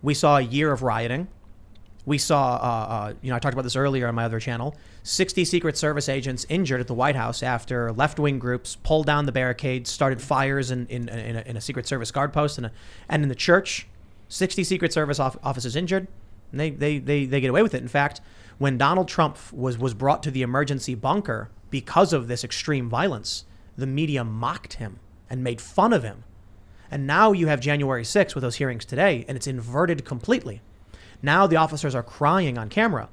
We saw a year of rioting. We saw, I talked about this earlier on my other channel, 60 Secret Service agents injured at the White House after left-wing groups pulled down the barricades, started fires in a Secret Service guard post and in the church. 60 Secret Service officers injured, and they get away with it. In fact, when Donald Trump was brought to the emergency bunker because of this extreme violence, the media mocked him and made fun of him. And now you have January 6th with those hearings today, and it's inverted completely. Now the officers are crying on camera.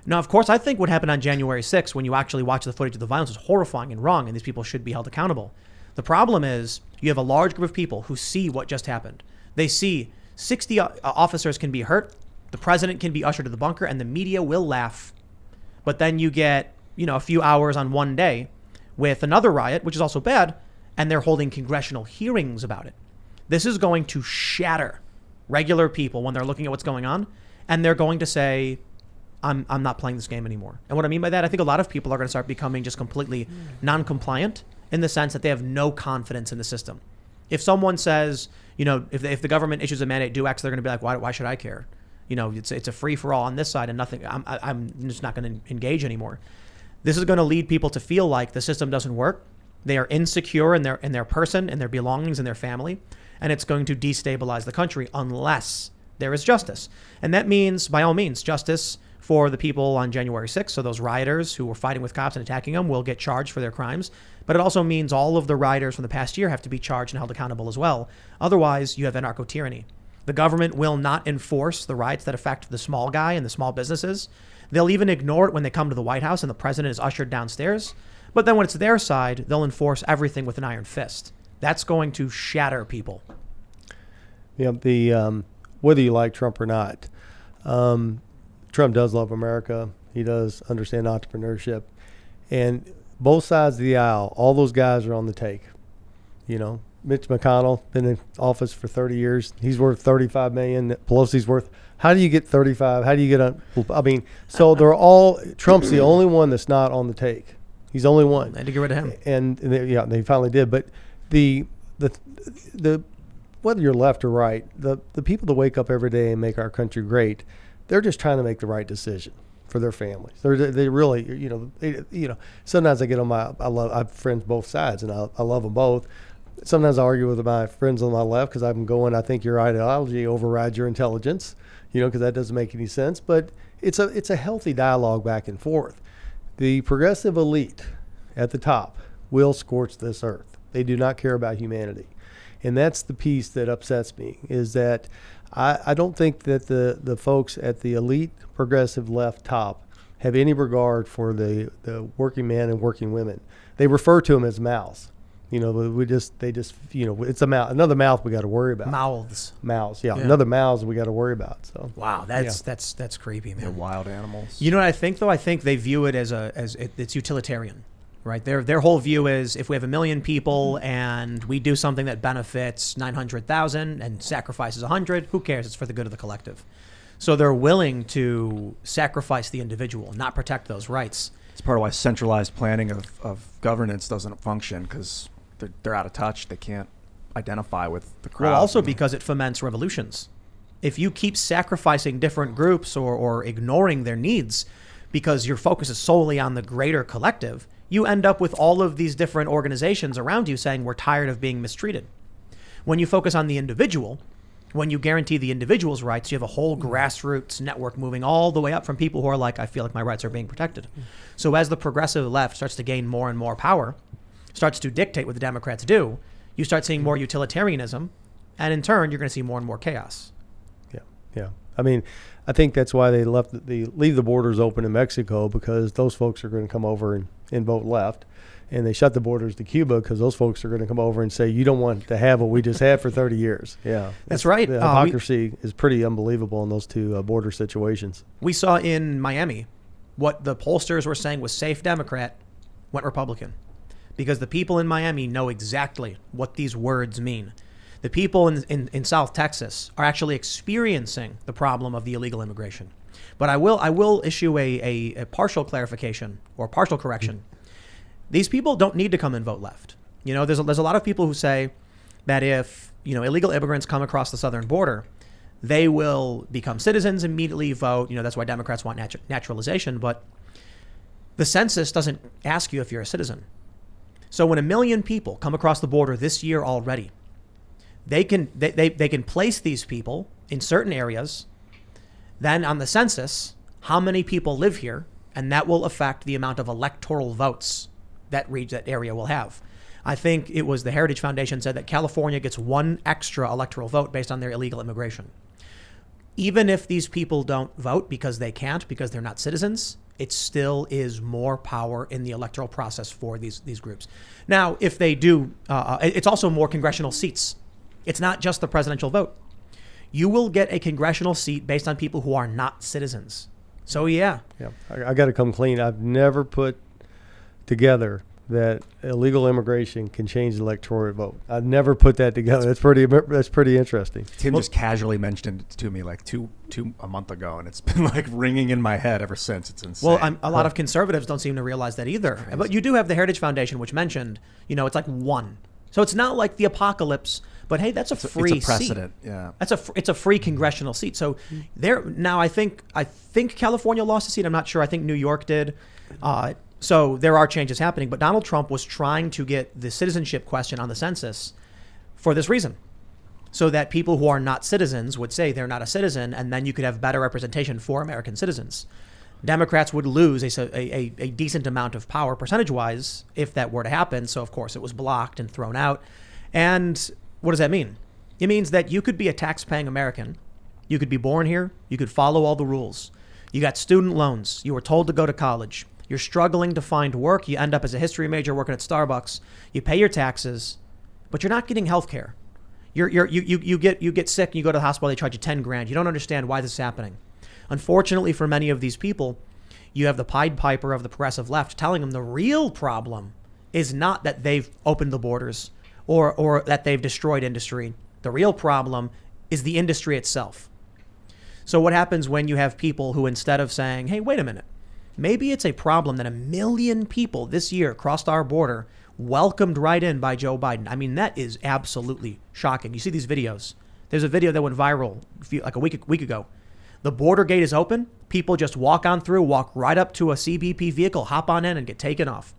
Now, of course, I think what happened on January 6th when you actually watch the footage of the violence is horrifying and wrong, and these people should be held accountable. The problem is you have a large group of people who see what just happened. They see 60 officers can be hurt, the president can be ushered to the bunker, and the media will laugh. But then you get, a few hours on one day with another riot, which is also bad, and they're holding congressional hearings about it. This is going to shatter regular people when they're looking at what's going on, and they're going to say, I'm not playing this game anymore. And what I mean by that, I think a lot of people are going to start becoming just completely non-compliant in the sense that they have no confidence in the system. If someone says, if the government issues a mandate, do X, they're going to be like, why should I care? It's a free for all on this side and nothing. I'm just not going to engage anymore. This is going to lead people to feel like the system doesn't work. They are insecure in their person, in their belongings, in their family. And it's going to destabilize the country unless there is justice. And that means, by all means, justice for the people on January 6th. So those rioters who were fighting with cops and attacking them will get charged for their crimes. But it also means all of the rioters from the past year have to be charged and held accountable as well. Otherwise, you have anarcho-tyranny. The government will not enforce the riots that affect the small guy and the small businesses. They'll even ignore it when they come to the White House and the president is ushered downstairs. But then when it's their side, they'll enforce everything with an iron fist. That's going to shatter people. Yeah, whether you like Trump or not, Trump does love America. He does understand entrepreneurship. And both sides of the aisle, all those guys are on the take. Mitch McConnell, been in office for 30 years. He's worth $35 million. Pelosi's worth, how do you get 35? How do you get so they're all, Trump's the only one that's not on the take. He's the only one. They had to get rid of him. And they finally did. But the whether you're left or right, the people that wake up every day and make our country great, they're just trying to make the right decision for their families. They really, sometimes I get on I have friends both sides, and I love them both. Sometimes I argue with my friends on my left because I'm going, I think your ideology overrides your intelligence, because that doesn't make any sense. But it's a healthy dialogue back and forth. The progressive elite at the top will scorch this earth. They do not care about humanity. And that's the piece that upsets me, is that I don't think that the folks at the elite progressive left top have any regard for the working man and working women. They refer to them as mouths. It's a mouth, another mouth we got to worry about. Mouths, yeah. Another mouths we got to worry about. So wow, that's creepy, man. They're wild animals. You know what I think though? I think they view it as it's utilitarian, right? Their whole view is if we have 1 million people and we do something that benefits 900,000 and sacrifices 100, who cares? It's for the good of the collective. So they're willing to sacrifice the individual, not protect those rights. It's part of why centralized planning of governance doesn't function, because they're out of touch. They can't identify with the crowd. Well, also because it foments revolutions. If you keep sacrificing different groups or ignoring their needs because your focus is solely on the greater collective, you end up with all of these different organizations around you saying we're tired of being mistreated. When you focus on the individual, when you guarantee the individual's rights, you have a whole grassroots network moving all the way up from people who are like, I feel like my rights are being protected. So as the progressive left starts to gain more and more power, starts to dictate what the Democrats do, you start seeing more utilitarianism, and in turn, you're going to see more and more chaos. Yeah. I mean, I think that's why they leave the borders open in Mexico, because those folks are going to come over and vote left. And they shut the borders to Cuba because those folks are going to come over and say, you don't want to have what we just had for 30 years. Yeah. That's right. The hypocrisy is pretty unbelievable in those two border situations. We saw in Miami what the pollsters were saying was safe Democrat went Republican, because the people in Miami know exactly what these words mean. The people in South Texas are actually experiencing the problem of the illegal immigration. But I will issue a partial clarification or partial correction. These people don't need to come and vote left. There's a lot of people who say that if illegal immigrants come across the southern border, they will become citizens, immediately vote. That's why Democrats want naturalization. But the census doesn't ask you if you're a citizen. So when 1 million people come across the border this year already, they can place these people in certain areas. Then on the census, how many people live here, and that will affect the amount of electoral votes that area will have. I think it was the Heritage Foundation said that California gets 1 extra electoral vote based on their illegal immigration. Even if these people don't vote because they can't, because they're not citizens, it still is more power in the electoral process for these groups. Now, if they do, it's also more congressional seats. It's not just the presidential vote. You will get a congressional seat based on people who are not citizens. So, yeah. I got to come clean. I've never put together that illegal immigration can change the electoral vote. I've never put that together. That's pretty interesting. Tim just casually mentioned it to me like a month ago, and it's been like ringing in my head ever since. It's insane. Well, a lot of conservatives don't seem to realize that either. But you do have the Heritage Foundation, which mentioned, it's like 1. So it's not like the apocalypse, but hey, that's a free seat. It's a precedent, yeah. It's a free congressional seat. So now I think California lost a seat. I'm not sure. I think New York did. So there are changes happening. But Donald Trump was trying to get the citizenship question on the census for this reason, so that people who are not citizens would say they're not a citizen, and then you could have better representation for American citizens. Democrats would lose a decent amount of power percentage-wise if that were to happen. So, of course, it was blocked and thrown out. And what does that mean? It means that you could be a tax-paying American. You could be born here. You could follow all the rules. You got student loans. You were told to go to college. You're struggling to find work. You end up as a history major working at Starbucks. You pay your taxes, but you're not getting health care. You get sick and you go to the hospital. They charge you $10,000. You don't understand why this is happening. Unfortunately for many of these people, you have the Pied Piper of the progressive left telling them the real problem is not that they've opened the borders or that they've destroyed industry. The real problem is the industry itself. So what happens when you have people who, instead of saying, hey, wait a minute, maybe it's a problem that 1 million people this year crossed our border, welcomed right in by Joe Biden. I mean, that is absolutely shocking. You see these videos. There's a video that went viral like a week ago. The border gate is open. People just walk on through, walk right up to a CBP vehicle, hop on in and get taken off.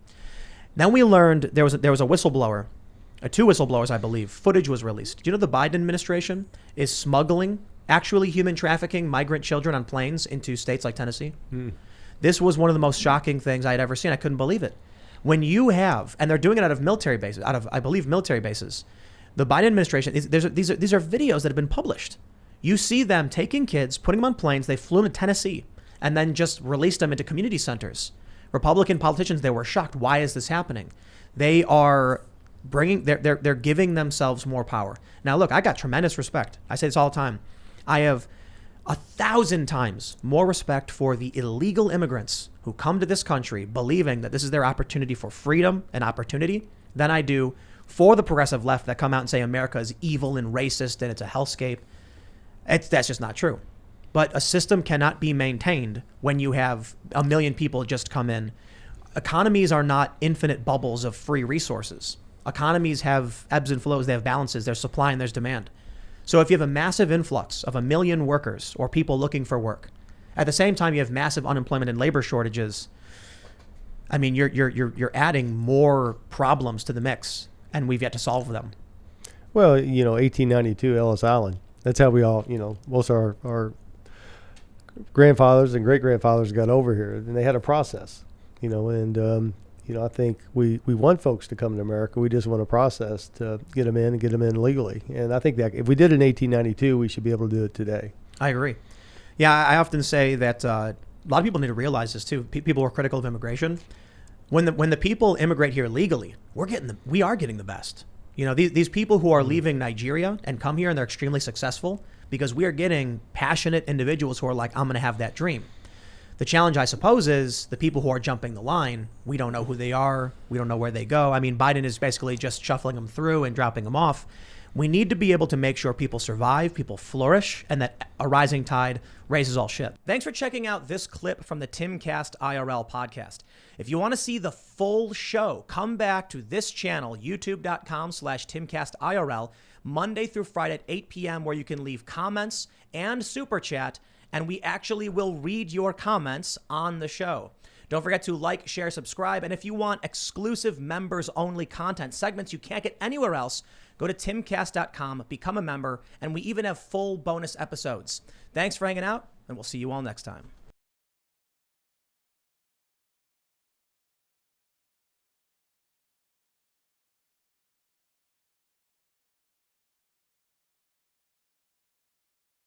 Then we learned there was a whistleblower, 2 whistleblowers, I believe. Footage was released. Do you know the Biden administration is smuggling, actually human trafficking migrant children on planes into states like Tennessee? This was one of the most shocking things I had ever seen. I couldn't believe it. When you have, and they're doing it out of military bases, I believe, military bases. The Biden administration, these are videos that have been published. You see them taking kids, putting them on planes. They flew to Tennessee and then just released them into community centers. Republican politicians, they were shocked. Why is this happening? They are they're giving themselves more power. Now, look, I got tremendous respect. I say this all the time. I have 1,000 times more respect for the illegal immigrants who come to this country believing that this is their opportunity for freedom and opportunity than I do for the progressive left that come out and say America is evil and racist and it's a hellscape. That's just not true. But a system cannot be maintained when you have 1 million people just come in. Economies are not infinite bubbles of free resources. Economies have ebbs and flows. They have balances. There's supply and there's demand. So if you have a massive influx of 1 million workers or people looking for work, at the same time you have massive unemployment and labor shortages, I mean, you're adding more problems to the mix, and we've yet to solve them. Well, 1892, Ellis Island. That's how we all, most of our grandfathers and great-grandfathers got over here, and they had a process, and I think we want folks to come to America. We just want a process to get them in and get them in legally. And I think that if we did it in 1892, we should be able to do it today. I agree. Yeah, I often say that a lot of people need to realize this too. People are critical of immigration. When the people immigrate here legally, we are getting the best. These people who are leaving Nigeria and come here and they're extremely successful because we are getting passionate individuals who are like, I'm going to have that dream. The challenge, I suppose, is the people who are jumping the line. We don't know who they are. We don't know where they go. I mean, Biden is basically just shuffling them through and dropping them off. We need to be able to make sure people survive, people flourish, and that a rising tide raises all ship. Thanks for checking out this clip from the Timcast IRL podcast. If you want to see the full show, come back to this channel, youtube.com/TimcastIRL. Monday through Friday at 8 p.m., where you can leave comments and super chat, and we actually will read your comments on the show. Don't forget to like, share, subscribe, and if you want exclusive members-only content, segments you can't get anywhere else, go to timcast.com, become a member, and we even have full bonus episodes. Thanks for hanging out, and we'll see you all next time.